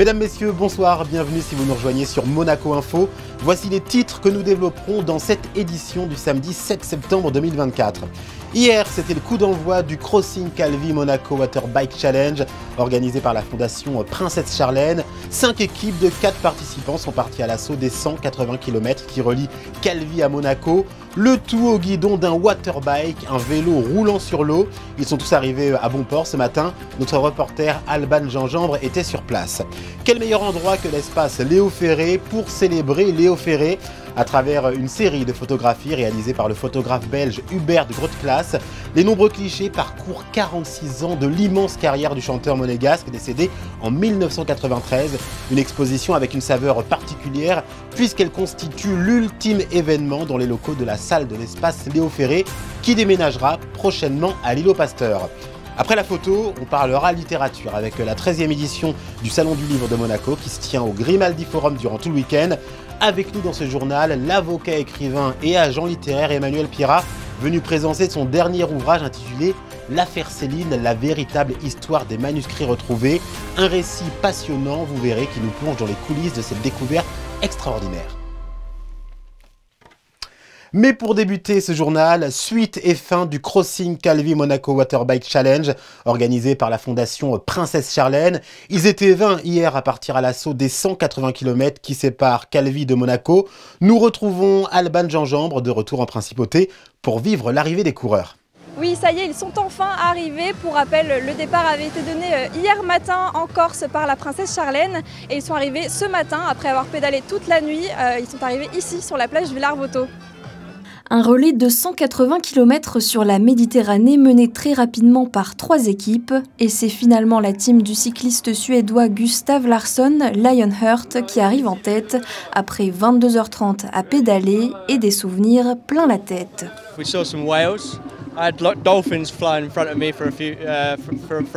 Mesdames, Messieurs, bonsoir, bienvenue si vous nous rejoignez sur Monaco Info. Voici les titres que nous développerons dans cette édition du samedi 7 septembre 2024. Hier, c'était le coup d'envoi du Crossing Calvi Monaco Water Bike Challenge, organisé par la fondation Princesse Charlène. 5 équipes de 4 participants sont partis à l'assaut des 180 km qui relient Calvi à Monaco. Le tout au guidon d'un waterbike, un vélo roulant sur l'eau. Ils sont tous arrivés à bon port ce matin. Notre reporter Alban Gingembre était sur place. Quel meilleur endroit que l'espace Léo Ferré pour célébrer Léo Ferré à travers une série de photographies réalisées par le photographe belge Hubert de Grooteclaes. Les nombreux clichés parcourent 46 ans de l'immense carrière du chanteur monégasque décédé en 1993. Une exposition avec une saveur particulière puisqu'elle constitue l'ultime événement dans les locaux de la salle de l'espace Léo Ferré qui déménagera prochainement à l'îlot Pasteur. Après la photo, on parlera littérature avec la 13e édition du Salon du Livre de Monaco qui se tient au Grimaldi Forum durant tout le week-end. Avec nous dans ce journal, l'avocat, écrivain et agent littéraire Emmanuel Pirat, venu présenter son dernier ouvrage intitulé « L'affaire Céline, la véritable histoire des manuscrits retrouvés ». Un récit passionnant, vous verrez, qui nous plonge dans les coulisses de cette découverte extraordinaire. Mais pour débuter ce journal, suite et fin du Crossing Calvi Monaco Waterbike Challenge organisé par la fondation Princesse Charlène. Ils étaient 20 hier à partir à l'assaut des 180 km qui séparent Calvi de Monaco. Nous retrouvons Alban Gingembre de retour en principauté pour vivre l'arrivée des coureurs. Oui, ça y est, ils sont enfin arrivés. Pour rappel, le départ avait été donné hier matin en Corse par la Princesse Charlène et ils sont arrivés ce matin après avoir pédalé toute la nuit. Ils sont arrivés ici sur la plage Villar-Voto. Un relais de 180 km sur la Méditerranée mené très rapidement par 3 équipes. Et c'est finalement la team du cycliste suédois Gustav Larsson, Lionheart, qui arrive en tête après 22h30 à pédaler et des souvenirs plein la tête. We saw some whales. I had dolphins flying in front of me for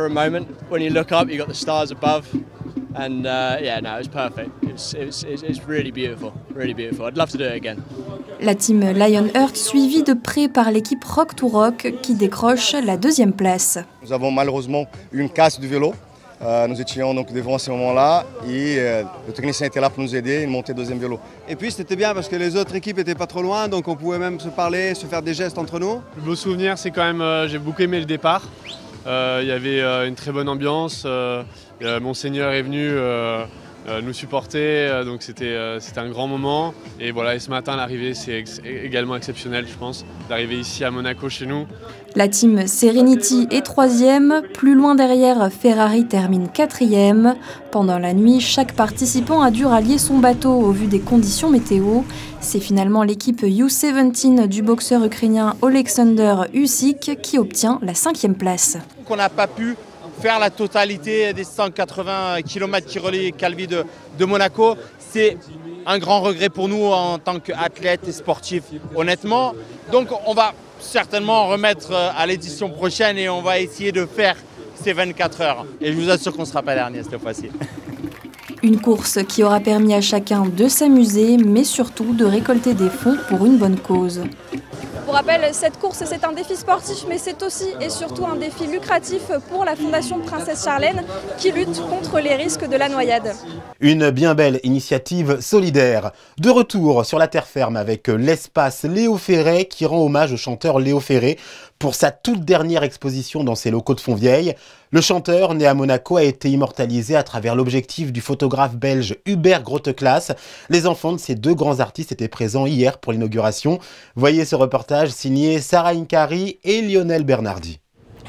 a moment. When you look up, you got the stars above. And yeah, no, it was perfect. It's really beautiful, really beautiful. I'd love to do it again. La team Lionheart suivie de près par l'équipe Rock to Rock qui décroche la 2e place. Nous avons malheureusement eu une casse du vélo. Nous étions donc devant à ce moment-là et le technicien était là pour nous aider, il montait 2e vélo. Et puis c'était bien parce que les autres équipes n'étaient pas trop loin, donc on pouvait même se parler, se faire des gestes entre nous. Le beau souvenir, c'est quand même, j'ai beaucoup aimé le départ. Il y avait une très bonne ambiance. Monseigneur est venu nous supporter, donc c'était un grand moment. Et voilà, et ce matin, l'arrivée, c'est également exceptionnel, je pense, d'arriver ici à Monaco chez nous. La team Serenity est 3e, plus loin derrière, Ferrari termine 4e. Pendant la nuit, chaque participant a dû rallier son bateau au vu des conditions météo. C'est finalement l'équipe U17 du boxeur ukrainien Oleksandr Usyk qui obtient la 5e place. On n'a pas pu faire la totalité des 180 km qui relient Calvi de Monaco. C'est un grand regret pour nous en tant qu'athlètes et sportifs, honnêtement. Donc on va certainement remettre à l'édition prochaine et on va essayer de faire ces 24 heures. Et je vous assure qu'on ne sera pas dernier cette fois-ci. Une course qui aura permis à chacun de s'amuser, mais surtout de récolter des fonds pour une bonne cause. Pour rappel, cette course, c'est un défi sportif, mais c'est aussi et surtout un défi lucratif pour la Fondation Princesse Charlène qui lutte contre les risques de la noyade. Une bien belle initiative solidaire. De retour sur la terre ferme avec l'espace Léo Ferré qui rend hommage au chanteur Léo Ferré pour sa toute dernière exposition dans ses locaux de Fontvieille. Le chanteur, né à Monaco, a été immortalisé à travers l'objectif du photographe belge Hubert Grooteclaes. Les enfants de ces 2 grands artistes étaient présents hier pour l'inauguration. Voyez ce reportage signé Sarah Inkari et Lionel Bernardi.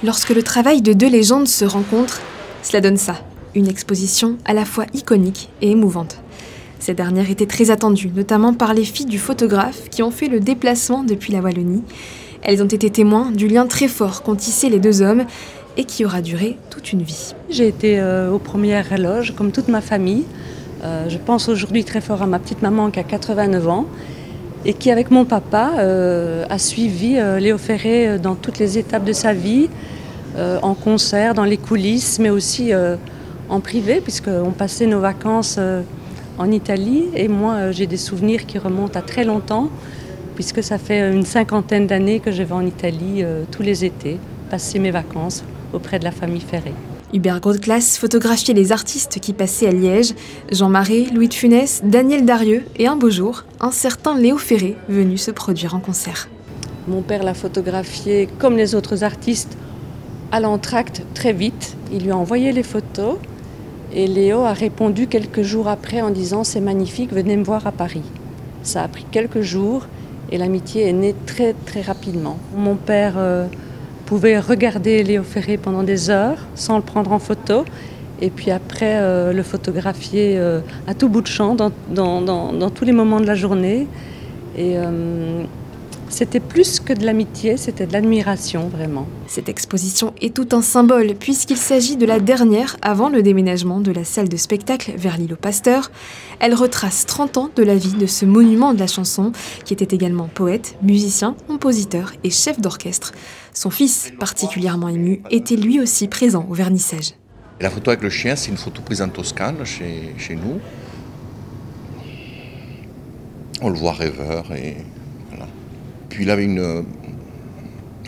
Lorsque le travail de 2 légendes se rencontre, cela donne ça. Une exposition à la fois iconique et émouvante. Cette dernière était très attendue, notamment par les filles du photographe qui ont fait le déplacement depuis la Wallonie. Elles ont été témoins du lien très fort qu'ont tissé les 2 hommes et qui aura duré toute une vie. J'ai été aux premières loges, comme toute ma famille. Je pense aujourd'hui très fort à ma petite maman qui a 89 ans et qui, avec mon papa, a suivi Léo Ferré dans toutes les étapes de sa vie, en concert, dans les coulisses, mais aussi en privé, puisqu'on passait nos vacances en Italie. Et moi, j'ai des souvenirs qui remontent à très longtemps, puisque ça fait une 50aine d'années que je vais en Italie tous les étés, passer mes vacances auprès de la famille Ferré. Hubert Grosclasse photographiait les artistes qui passaient à Liège, Jean Marais, Louis de Funès, Daniel Darieux et un beau jour, un certain Léo Ferré venu se produire en concert. Mon père l'a photographié comme les autres artistes à l'entracte très vite. Il lui a envoyé les photos et Léo a répondu quelques jours après en disant « c'est magnifique, venez me voir à Paris ». Ça a pris quelques jours et l'amitié est née très très rapidement. Mon père pouvait regarder Léo Ferré pendant des heures sans le prendre en photo et puis après le photographier à tout bout de champ dans tous les moments de la journée. Et c'était plus que de l'amitié, c'était de l'admiration vraiment. Cette exposition est tout un symbole puisqu'il s'agit de la dernière avant le déménagement de la salle de spectacle vers l'îlot Pasteur. Elle retrace 30 ans de la vie de ce monument de la chanson qui était également poète, musicien, compositeur et chef d'orchestre. Son fils, particulièrement ému, était lui aussi présent au vernissage. La photo avec le chien, c'est une photo prise en Toscane chez nous. On le voit rêveur et voilà. Puis il avait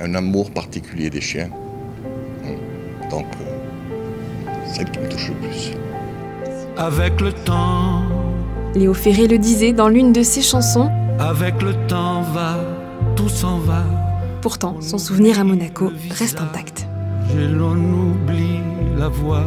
un amour particulier des chiens. Donc, c'est celle qui me touche le plus. Avec le temps. Léo Ferré le disait dans l'une de ses chansons. Avec le temps va, tout s'en va. Pourtant, son souvenir à Monaco reste intact. L'on oublie la voix.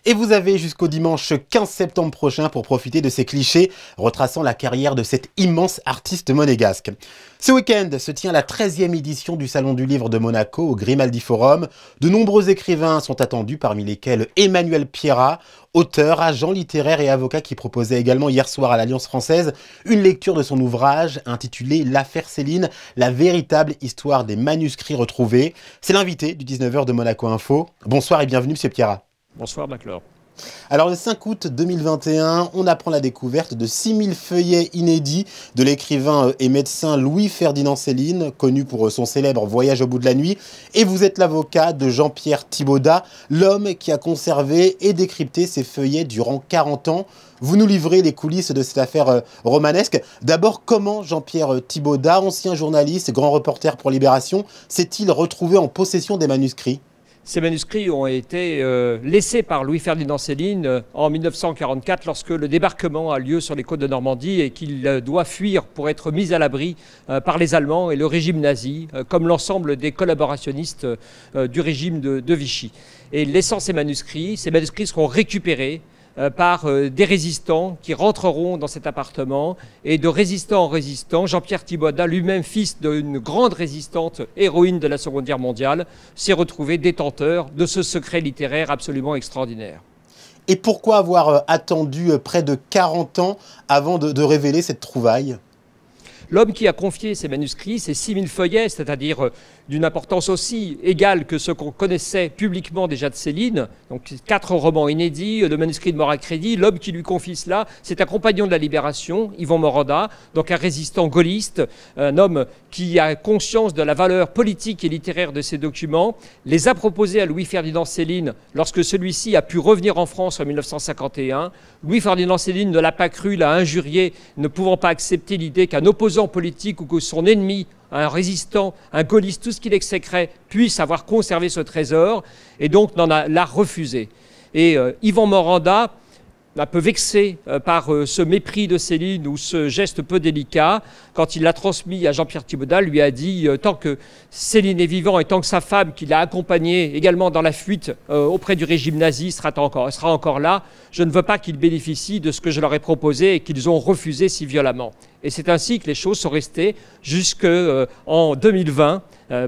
Et vous avez jusqu'au dimanche 15 septembre prochain pour profiter de ces clichés retraçant la carrière de cet immense artiste monégasque. Ce week-end se tient la 13e édition du Salon du Livre de Monaco au Grimaldi Forum. De nombreux écrivains sont attendus, parmi lesquels Emmanuel Pierrat, auteur, agent littéraire et avocat qui proposait également hier soir à l'Alliance française une lecture de son ouvrage intitulé « L'affaire Céline, la véritable histoire des manuscrits retrouvés ». C'est l'invité du 19h de Monaco Info. Bonsoir et bienvenue, monsieur Pierrat. Bonsoir Baclor. Alors le 5 août 2021, on apprend la découverte de 6000 feuillets inédits de l'écrivain et médecin Louis-Ferdinand Céline, connu pour son célèbre Voyage au bout de la nuit. Et vous êtes l'avocat de Jean-Pierre Thibaudat, l'homme qui a conservé et décrypté ces feuillets durant 40 ans. Vous nous livrez les coulisses de cette affaire romanesque. D'abord, comment Jean-Pierre Thibaudat, ancien journaliste, grand reporter pour Libération, s'est-il retrouvé en possession des manuscrits ? Ces manuscrits ont été laissés par Louis-Ferdinand Céline en 1944 lorsque le débarquement a lieu sur les côtes de Normandie et qu'il doit fuir pour être mis à l'abri par les Allemands et le régime nazi, comme l'ensemble des collaborationnistes du régime de Vichy. Et laissant ces manuscrits seront récupérés par des résistants qui rentreront dans cet appartement et de résistant en résistant, Jean-Pierre Thibaudat, lui-même fils d'une grande résistante héroïne de la Seconde Guerre mondiale, s'est retrouvé détenteur de ce secret littéraire absolument extraordinaire. Et pourquoi avoir attendu près de 40 ans avant de révéler cette trouvaille ? L'homme qui a confié ces manuscrits, ces 6000 feuillets, c'est-à-dire d'une importance aussi égale que ce qu'on connaissait publiquement déjà de Céline, donc 4 romans inédits, le manuscrit de mort à crédit, l'homme qui lui confie cela, c'est un compagnon de la Libération, Yvan Moranda, donc un résistant gaulliste, un homme qui a conscience de la valeur politique et littéraire de ces documents, les a proposés à Louis-Ferdinand Céline lorsque celui-ci a pu revenir en France en 1951. Louis-Ferdinand Céline ne l'a pas cru, l'a injurié, ne pouvant pas accepter l'idée qu'un opposant politique ou que son ennemi, un résistant, un gaulliste, tout ce qu'il exécrait, puisse avoir conservé ce trésor, et donc l'a refusé. Et Yvan Moranda, un peu vexé par ce mépris de Céline ou ce geste peu délicat, quand il l'a transmis à Jean-Pierre Thibaudat, lui a dit tant que Céline est vivant et tant que sa femme, qui l'a accompagné également dans la fuite auprès du régime nazi, sera encore là, je ne veux pas qu'ils bénéficient de ce que je leur ai proposé et qu'ils ont refusé si violemment. Et c'est ainsi que les choses sont restées jusqu'en 2020,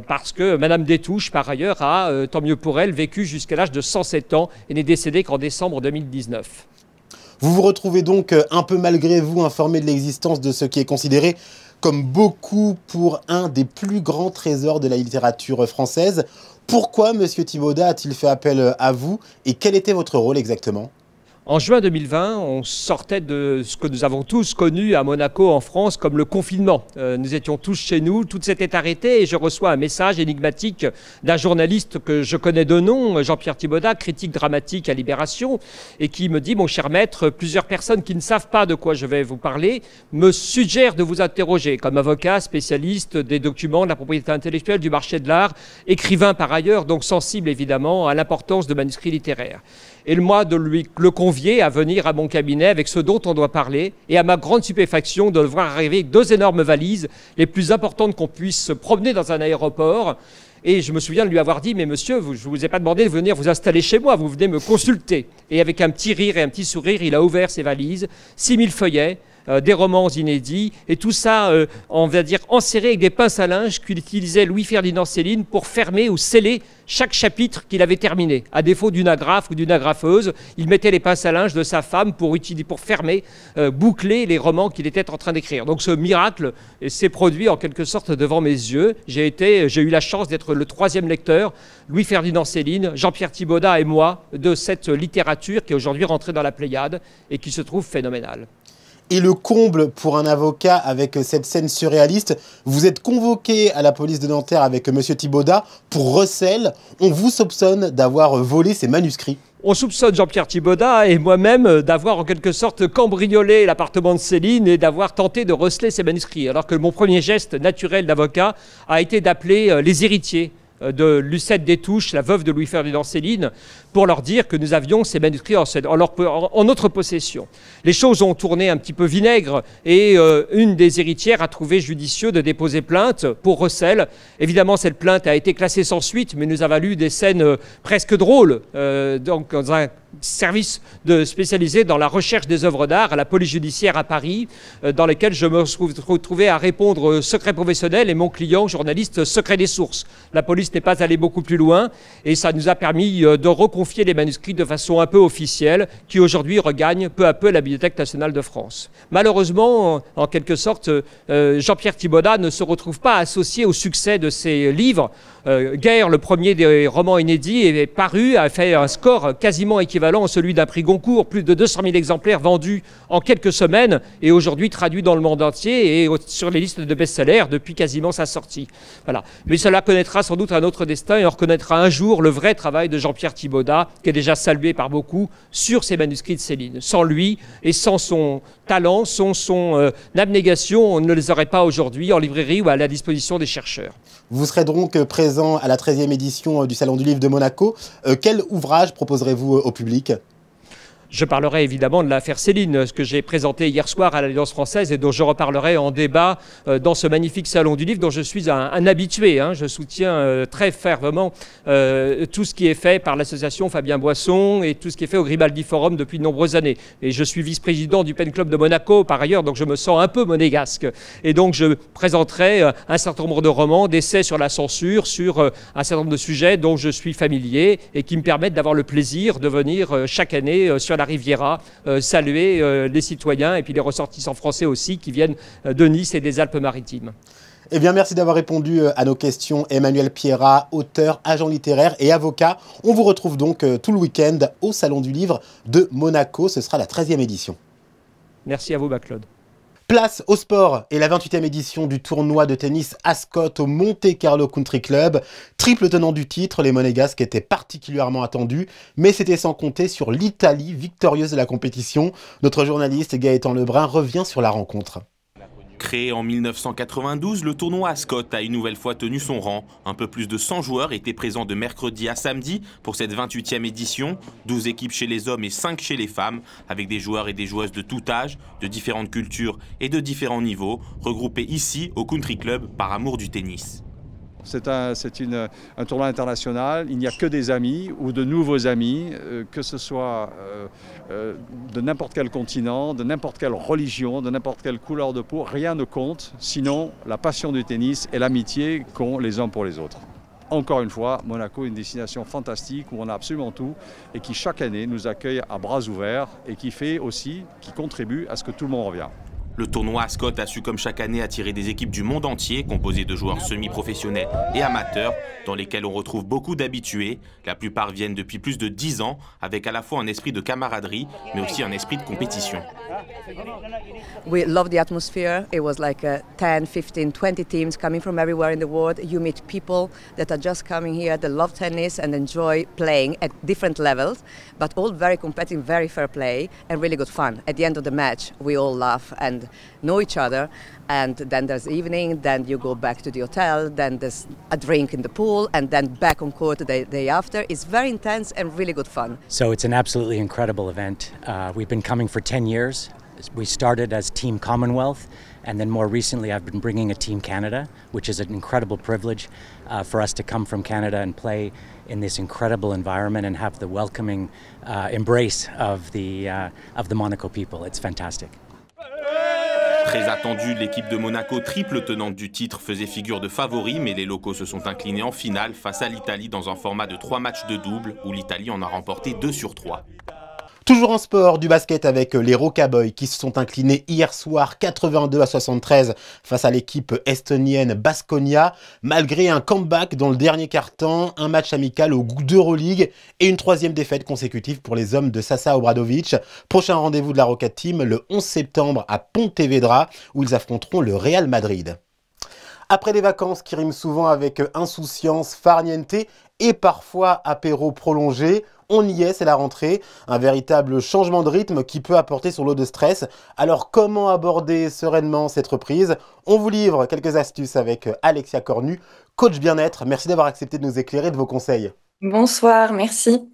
parce que Madame Détouche, par ailleurs, a, tant mieux pour elle, vécu jusqu'à l'âge de 107 ans et n'est décédée qu'en décembre 2019. Vous vous retrouvez donc un peu malgré vous informé de l'existence de ce qui est considéré comme beaucoup pour un des plus grands trésors de la littérature française. Pourquoi M. Thibaudat a-t-il fait appel à vous et quel était votre rôle exactement ? En juin 2020, on sortait de ce que nous avons tous connu à Monaco, en France, comme le confinement. Nous étions tous chez nous, tout s'était arrêté et je reçois un message énigmatique d'un journaliste que je connais de nom, Jean-Pierre Thibaudat, critique dramatique à Libération, et qui me dit « Mon cher maître, plusieurs personnes qui ne savent pas de quoi je vais vous parler me suggèrent de vous interroger comme avocat, spécialiste des documents, de la propriété intellectuelle, du marché de l'art, écrivain par ailleurs, donc sensible évidemment à l'importance de manuscrits littéraires. » Et moi de lui le convier à venir à mon cabinet avec ce dont on doit parler, et à ma grande stupéfaction de le voir arriver avec 2 énormes valises, les plus importantes qu'on puisse se promener dans un aéroport. Et je me souviens de lui avoir dit « Mais monsieur, je ne vous ai pas demandé de venir vous installer chez moi, vous venez me consulter. » Et avec un petit rire et un petit sourire, il a ouvert ses valises, 6000 feuillets, des romans inédits, et tout ça, on va dire, enserré avec des pinces à linge qu'utilisait Louis-Ferdinand Céline pour fermer ou sceller chaque chapitre qu'il avait terminé. À défaut d'une agrafe ou d'une agrafeuse, il mettait les pinces à linge de sa femme pour fermer, boucler les romans qu'il était en train d'écrire. Donc ce miracle s'est produit en quelque sorte devant mes yeux. J'ai eu la chance d'être le 3e lecteur, Louis-Ferdinand Céline, Jean-Pierre Thibaudat et moi, de cette littérature qui est aujourd'hui rentrée dans la Pléiade et qui se trouve phénoménale. Et le comble pour un avocat avec cette scène surréaliste, vous êtes convoqué à la police de Nanterre avec M. Thibaudat pour recel. On vous soupçonne d'avoir volé ces manuscrits. On soupçonne Jean-Pierre Thibaudat et moi-même d'avoir en quelque sorte cambriolé l'appartement de Céline et d'avoir tenté de receler ses manuscrits. Alors que mon premier geste naturel d'avocat a été d'appeler les héritiers de Lucette Détouche, la veuve de Louis-Ferdinand Céline, pour leur dire que nous avions ces manuscrits en notre possession. Les choses ont tourné un petit peu vinaigre et une des héritières a trouvé judicieux de déposer plainte pour recel. Évidemment, cette plainte a été classée sans suite, mais nous a valu des scènes presque drôles donc dans un service spécialisé dans la recherche des œuvres d'art à la police judiciaire à Paris, dans lesquelles je me retrouvais à répondre secret professionnel et mon client, journaliste, secret des sources. La police n'est pas allée beaucoup plus loin et ça nous a permis de reconfier les manuscrits de façon un peu officielle qui aujourd'hui regagnent peu à peu la Bibliothèque nationale de France. Malheureusement, en quelque sorte, Jean-Pierre Thibaudat ne se retrouve pas associé au succès de ses livres. Guerre, le premier des romans inédits, est paru, a fait un score quasiment équivalent à celui d'un prix Goncourt, plus de 200 000 exemplaires vendus en quelques semaines et aujourd'hui traduits dans le monde entier et sur les listes de best-sellers depuis quasiment sa sortie. Voilà. Mais cela connaîtra sans doute un autre destin et on reconnaîtra un jour le vrai travail de Jean-Pierre Thibaudat, qui est déjà salué par beaucoup, sur ses manuscrits de Céline. Sans lui et sans son talent, sans son abnégation, on ne les aurait pas aujourd'hui en librairie ou à la disposition des chercheurs. Vous serez donc présent à la 13e édition du Salon du Livre de Monaco. Quel ouvrage proposerez-vous au public ? Je parlerai évidemment de l'affaire Céline, ce que j'ai présenté hier soir à l'Alliance française et dont je reparlerai en débat dans ce magnifique salon du livre dont je suis un habitué. Je soutiens très fervement tout ce qui est fait par l'association Fabien Boisson et tout ce qui est fait au Grimaldi Forum depuis de nombreuses années. Et je suis vice-président du Pen Club de Monaco par ailleurs, donc je me sens un peu monégasque. Et donc je présenterai un certain nombre de romans, d'essais sur la censure, sur un certain nombre de sujets dont je suis familier et qui me permettent d'avoir le plaisir de venir chaque année sur la Riviera, saluer les citoyens et puis les ressortissants français aussi qui viennent de Nice et des Alpes-Maritimes. Eh bien, merci d'avoir répondu à nos questions. Emmanuel Pierrat, auteur, agent littéraire et avocat. On vous retrouve donc tout le week-end au Salon du Livre de Monaco. Ce sera la 13e édition. Merci à vous, Claude. Place au sport et la 28e édition du tournoi de tennis Ascot au Monte Carlo Country Club. Triple tenant du titre, les Monégasques étaient particulièrement attendus, mais c'était sans compter sur l'Italie, victorieuse de la compétition. Notre journaliste Gaëtan Lebrun revient sur la rencontre. Créé en 1992, le tournoi Ascot a une nouvelle fois tenu son rang. Un peu plus de 100 joueurs étaient présents de mercredi à samedi pour cette 28e édition. 12 équipes chez les hommes et 5 chez les femmes, avec des joueurs et des joueuses de tout âge, de différentes cultures et de différents niveaux, regroupés ici au Country Club par amour du tennis. C'est un tournoi international, il n'y a que des amis ou de nouveaux amis, que ce soit de n'importe quel continent, de n'importe quelle religion, de n'importe quelle couleur de peau, rien ne compte, sinon la passion du tennis et l'amitié qu'ont les uns pour les autres. Encore une fois, Monaco est une destination fantastique où on a absolument tout et qui chaque année nous accueille à bras ouverts et qui contribue à ce que tout le monde revienne. Le tournoi Ascot a su comme chaque année attirer des équipes du monde entier, composées de joueurs semi-professionnels et amateurs, dans lesquels on retrouve beaucoup d'habitués. La plupart viennent depuis plus de 10 ans, avec à la fois un esprit de camaraderie, mais aussi un esprit de compétition. We love the atmosphere. It was like 10, 15, 20 teams coming from everywhere in the world. You meet people that are just coming here, that love tennis and enjoy playing at different levels, but all very competitive, very fair play and really good fun. At the end of the match, we all laugh and know each other, and then there's evening, then you go back to the hotel, then there's a drink in the pool, and then back on court the day after. It's very intense and really good fun. So it's an absolutely incredible event. We've been coming for 10 years. We started as Team Commonwealth, and then more recently I've been bringing a Team Canada, which is an incredible privilege for us to come from Canada and play in this incredible environment and have the welcoming embrace of the Monaco people. It's fantastic. Très attendue, l'équipe de Monaco, triple tenante du titre, faisait figure de favori, mais les locaux se sont inclinés en finale face à l'Italie dans un format de 3 matchs de double, où l'Italie en a remporté 2 sur 3. Toujours en sport, du basket avec les Rocaboys qui se sont inclinés hier soir 82-73 face à l'équipe estonienne Baskonia, malgré un comeback dans le dernier quart-temps, un match amical au goût d'Euroleague et une 3e défaite consécutive pour les hommes de Sasa Obradovic. Prochain rendez-vous de la Roca Team le 11 septembre à Pontevedra où ils affronteront le Real Madrid. Après les vacances qui riment souvent avec insouciance, farniente et parfois apéro prolongé, on y est, c'est la rentrée, un véritable changement de rythme qui peut apporter son lot de stress. Alors comment aborder sereinement cette reprise? On vous livre quelques astuces avec Alexia Cornu, coach bien-être. Merci d'avoir accepté de nous éclairer de vos conseils. Bonsoir, merci.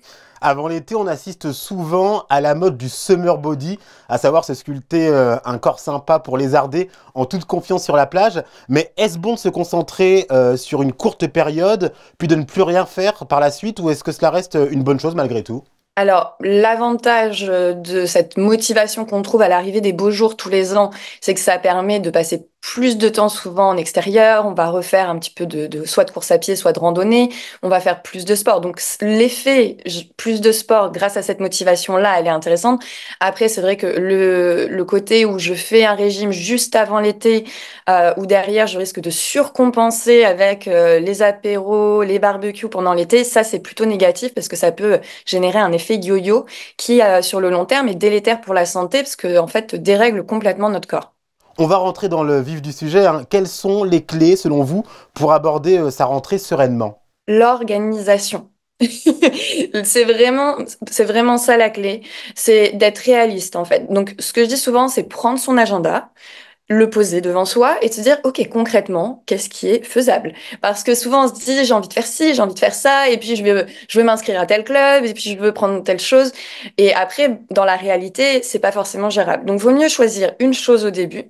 Avant l'été, on assiste souvent à la mode du summer body, à savoir se sculpter un corps sympa pour lézarder en toute confiance sur la plage. Mais est-ce bon de se concentrer sur une courte période, puis de ne plus rien faire par la suite, ou est-ce que cela reste une bonne chose malgré tout ? Alors, l'avantage de cette motivation qu'on trouve à l'arrivée des beaux jours tous les ans, c'est que ça permet de passer plus de temps souvent en extérieur. On va refaire un petit peu soit de course à pied, soit de randonnée. On va faire plus de sport. Donc, l'effet plus de sport grâce à cette motivation-là, elle est intéressante. Après, c'est vrai que le côté où je fais un régime juste avant l'été, ou derrière, je risque de surcompenser avec les apéros, les barbecues pendant l'été, ça, c'est plutôt négatif parce que ça peut générer un effet yo-yo qui, sur le long terme, est délétère pour la santé parce que, en fait, dérègle complètement notre corps. On va rentrer dans le vif du sujet. Quelles sont les clés, selon vous, pour aborder sa rentrée sereinement ? L'organisation. C'est vraiment ça la clé. C'est d'être réaliste, en fait. Donc, ce que je dis souvent, c'est prendre son agenda, le poser devant soi et se dire, OK, concrètement, qu'est-ce qui est faisable? Parce que souvent, on se dit, j'ai envie de faire ci, j'ai envie de faire ça, et puis je veux m'inscrire à tel club, et puis je veux prendre telle chose. Et après, dans la réalité, c'est pas forcément gérable. Donc, vaut mieux choisir une chose au début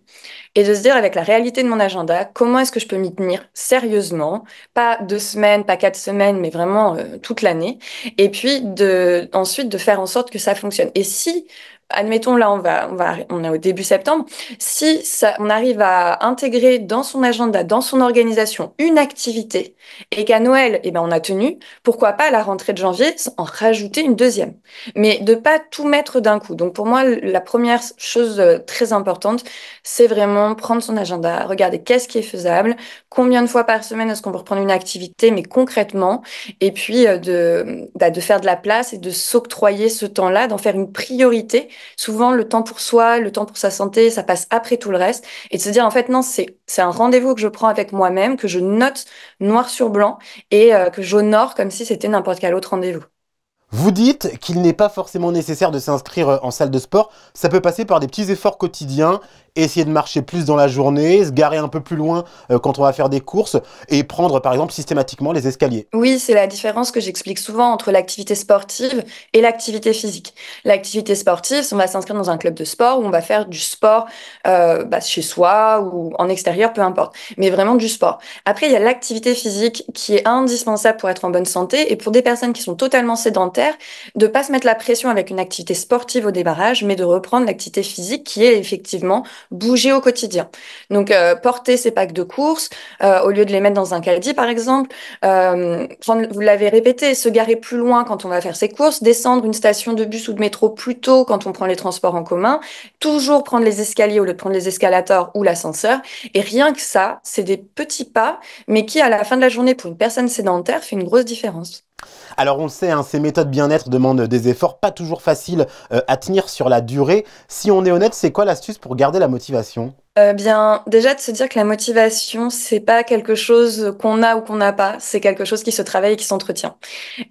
et de se dire, avec la réalité de mon agenda, comment est-ce que je peux m'y tenir sérieusement? Pas 2 semaines, pas 4 semaines, mais vraiment toute l'année. Et puis, ensuite, de faire en sorte que ça fonctionne. Et si admettons, là, on est au début septembre. Si on arrive à intégrer dans son agenda, dans son organisation, une activité et qu'à Noël, on a tenu, pourquoi pas à la rentrée de janvier, en rajouter une deuxième. Mais de pas tout mettre d'un coup. Donc, pour moi, la première chose très importante, c'est vraiment prendre son agenda, regarder qu'est-ce qui est faisable, combien de fois par semaine est-ce qu'on peut reprendre une activité, mais concrètement, et puis de faire de la place et de s'octroyer ce temps-là, d'en faire une priorité. Souvent, le temps pour soi, le temps pour sa santé, ça passe après tout le reste. Et de se dire, en fait, non, c'est un rendez-vous que je prends avec moi-même, que je note noir sur blanc et que j'honore comme si c'était n'importe quel autre rendez-vous. Vous dites qu'il n'est pas forcément nécessaire de s'inscrire en salle de sport. Ça peut passer par des petits efforts quotidiens, essayer de marcher plus dans la journée, se garer un peu plus loin quand on va faire des courses et prendre par exemple systématiquement les escaliers. Oui, c'est la différence que j'explique souvent entre l'activité sportive et l'activité physique. L'activité sportive, on va s'inscrire dans un club de sport où on va faire du sport chez soi ou en extérieur, peu importe, mais vraiment du sport. Après, il y a l'activité physique qui est indispensable pour être en bonne santé et pour des personnes qui sont totalement sédentaires, sédentaire, de pas se mettre la pression avec une activité sportive au démarrage, mais de reprendre l'activité physique qui est effectivement bouger au quotidien. Donc porter ses packs de course au lieu de les mettre dans un caddie par exemple, vous l'avez répété, se garer plus loin quand on va faire ses courses, descendre une station de bus ou de métro plus tôt quand on prend les transports en commun, toujours prendre les escaliers au lieu de prendre les escalators ou l'ascenseur. Et rien que ça, c'est des petits pas, mais qui à la fin de la journée pour une personne sédentaire fait une grosse différence. Alors on le sait, hein, ces méthodes bien-être demandent des efforts pas toujours faciles à tenir sur la durée. Si on est honnête, c'est quoi l'astuce pour garder la motivation ? Bien, déjà de se dire que la motivation, c'est pas quelque chose qu'on a ou qu'on n'a pas, c'est quelque chose qui se travaille et qui s'entretient.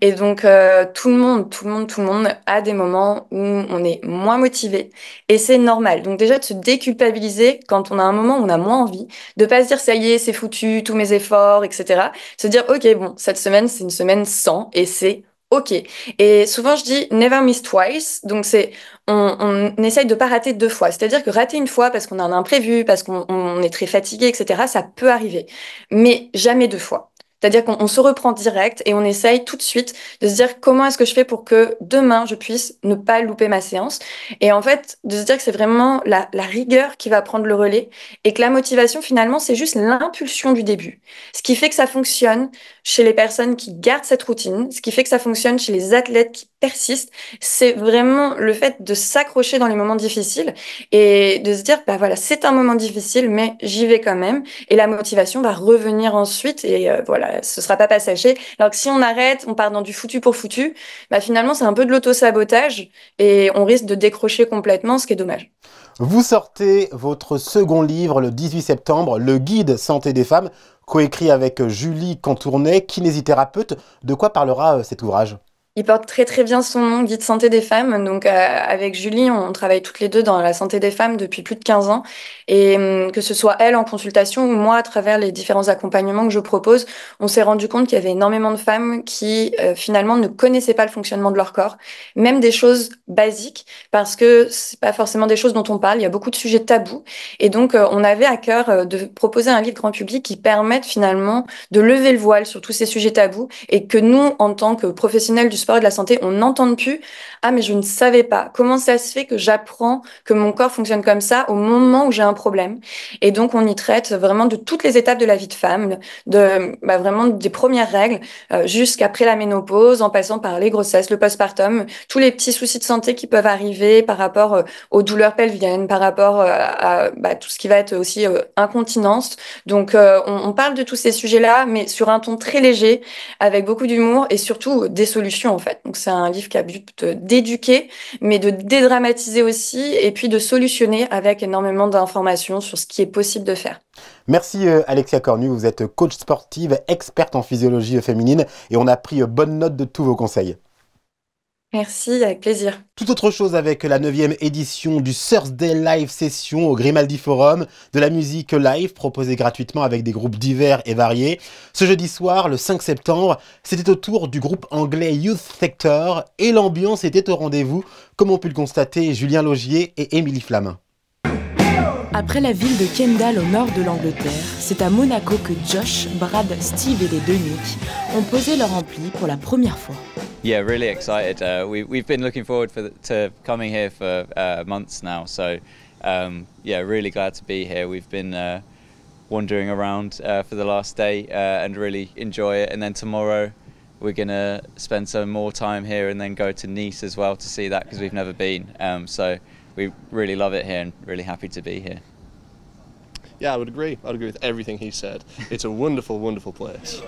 Et donc, tout le monde a des moments où on est moins motivé et c'est normal. Donc déjà de se déculpabiliser quand on a un moment où on a moins envie, de pas se dire ça y est, c'est foutu, tous mes efforts, etc. Se dire ok, bon, cette semaine, c'est une semaine sans et c'est ok. Et souvent, je dis never miss twice. Donc, on essaye de pas rater 2 fois. C'est-à-dire que rater une fois parce qu'on a un imprévu, parce qu'on est très fatigué, etc., ça peut arriver. Mais jamais 2 fois. C'est-à-dire qu'on se reprend direct et on essaye tout de suite de se dire comment est-ce que je fais pour que demain, je puisse ne pas louper ma séance. Et en fait, de se dire que c'est vraiment la rigueur qui va prendre le relais et que la motivation, finalement, c'est juste l'impulsion du début. Ce qui fait que ça fonctionne chez les personnes qui gardent cette routine, ce qui fait que ça fonctionne chez les athlètes qui persistent, c'est vraiment le fait de s'accrocher dans les moments difficiles et de se dire, bah voilà, c'est un moment difficile, mais j'y vais quand même. Et la motivation va revenir ensuite et voilà, ce sera pas passager. Alors que si on arrête, on part dans du foutu pour foutu, bah finalement c'est un peu de l'auto-sabotage et on risque de décrocher complètement, ce qui est dommage. Vous sortez votre second livre le 18 septembre, Le Guide Santé des femmes, coécrit avec Julie Cantournet, kinésithérapeute. De quoi parlera cet ouvrage ? Il porte très très bien son nom, Guide Santé des femmes. Donc avec Julie, on travaille toutes les deux dans la santé des femmes depuis plus de 15 ans. Et que ce soit elle en consultation ou moi à travers les différents accompagnements que je propose, on s'est rendu compte qu'il y avait énormément de femmes qui finalement ne connaissaient pas le fonctionnement de leur corps, même des choses basiques, parce que c'est pas forcément des choses dont on parle. Il y a beaucoup de sujets tabous. Et donc on avait à cœur de proposer un livre grand public qui permette finalement de lever le voile sur tous ces sujets tabous et que nous, en tant que professionnels du sport et de la santé, on n'entende plus « Ah, mais je ne savais pas. Comment ça se fait que j'apprends que mon corps fonctionne comme ça au moment où j'ai un problème ?» Et donc, on y traite vraiment de toutes les étapes de la vie de femme, vraiment des premières règles jusqu'après la ménopause, en passant par les grossesses, le postpartum, tous les petits soucis de santé qui peuvent arriver par rapport aux douleurs pelviennes, par rapport à tout ce qui va être aussi incontinence. Donc, on parle de tous ces sujets-là, mais sur un ton très léger, avec beaucoup d'humour et surtout des solutions en fait. Donc c'est un livre qui a but d'éduquer, mais de dédramatiser aussi et puis de solutionner avec énormément d'informations sur ce qui est possible de faire. Merci Alexia Cornu, vous êtes coach sportive, experte en physiologie féminine et on a pris bonne note de tous vos conseils. Merci, avec plaisir. Tout autre chose avec la 9e édition du Thursday Live Session au Grimaldi Forum, de la musique live proposée gratuitement avec des groupes divers et variés. Ce jeudi soir, le 5 septembre, c'était au tour du groupe anglais Youth Sector et l'ambiance était au rendez-vous, comme ont pu le constater Julien Laugier et Émilie Flamin. Après la ville de Kendal au nord de l'Angleterre, c'est à Monaco que Josh, Brad, Steve et les deux Nick ont posé leur ampli pour la première fois. Yeah, really excited. We've been looking forward to coming here for months now, so yeah, really glad to be here. We've been wandering around for the last day and really enjoy it. And then tomorrow we're gonna spend some more time here and then go to Nice as well to see that because we've never been. So we really love it here and really happy to be here. Yeah, I would agree. I'd agree with everything he said. It's a wonderful, wonderful place.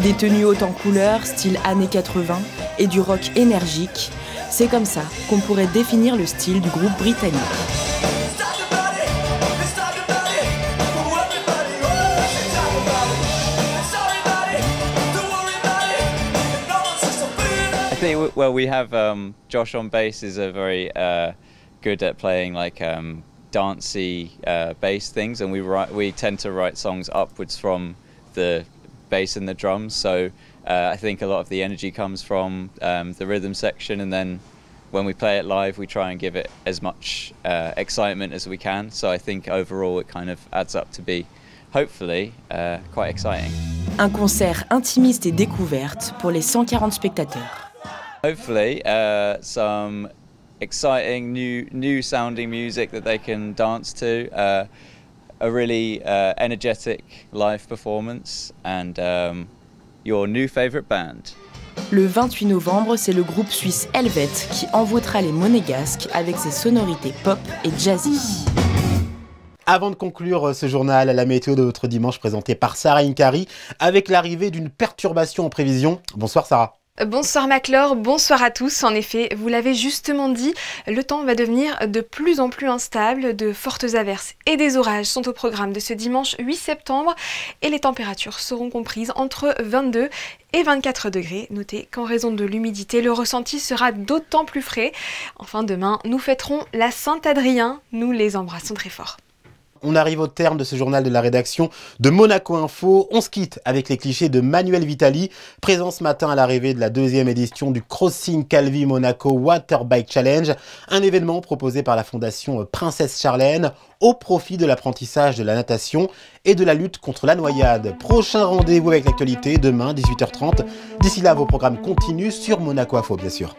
Des tenues hautes en couleurs, style années 80, et du rock énergique, c'est comme ça qu'on pourrait définir le style du groupe britannique. I think we have Josh on bass is a very good at playing like dancey bass things, and we tend to write songs upwards from the bass and the drums, so I think a lot of the energy comes from the rhythm section, and then when we play it live, we try and give it as much excitement as we can. So I think overall, it kind of adds up to be, hopefully, quite exciting. Un concert intimiste et découverte pour les 140 spectateurs. Hopefully, some exciting new sounding music that they can dance to, a really energetic live performance, and your new favorite band. Le 28 novembre, c'est le groupe suisse Helvet qui envoûtera les Monégasques avec ses sonorités pop et jazzy. Avant de conclure ce journal, la météo de votre dimanche présentée par Sarah Inkari avec l'arrivée d'une perturbation en prévision. Bonsoir Sarah. Bonsoir Maclore, bonsoir à tous. En effet, vous l'avez justement dit, le temps va devenir de plus en plus instable. De fortes averses et des orages sont au programme de ce dimanche 8 septembre et les températures seront comprises entre 22 et 24 degrés. Notez qu'en raison de l'humidité, le ressenti sera d'autant plus frais. Enfin, demain, nous fêterons la Saint-Adrien. Nous les embrassons très fort. On arrive au terme de ce journal de la rédaction de Monaco Info. On se quitte avec les clichés de Manuel Vitali, présent ce matin à l'arrivée de la 2e édition du Crossing Calvi Monaco Water Bike Challenge, un événement proposé par la fondation Princesse Charlène au profit de l'apprentissage de la natation et de la lutte contre la noyade. Prochain rendez-vous avec l'actualité demain 18h30. D'ici là, vos programmes continuent sur Monaco Info bien sûr.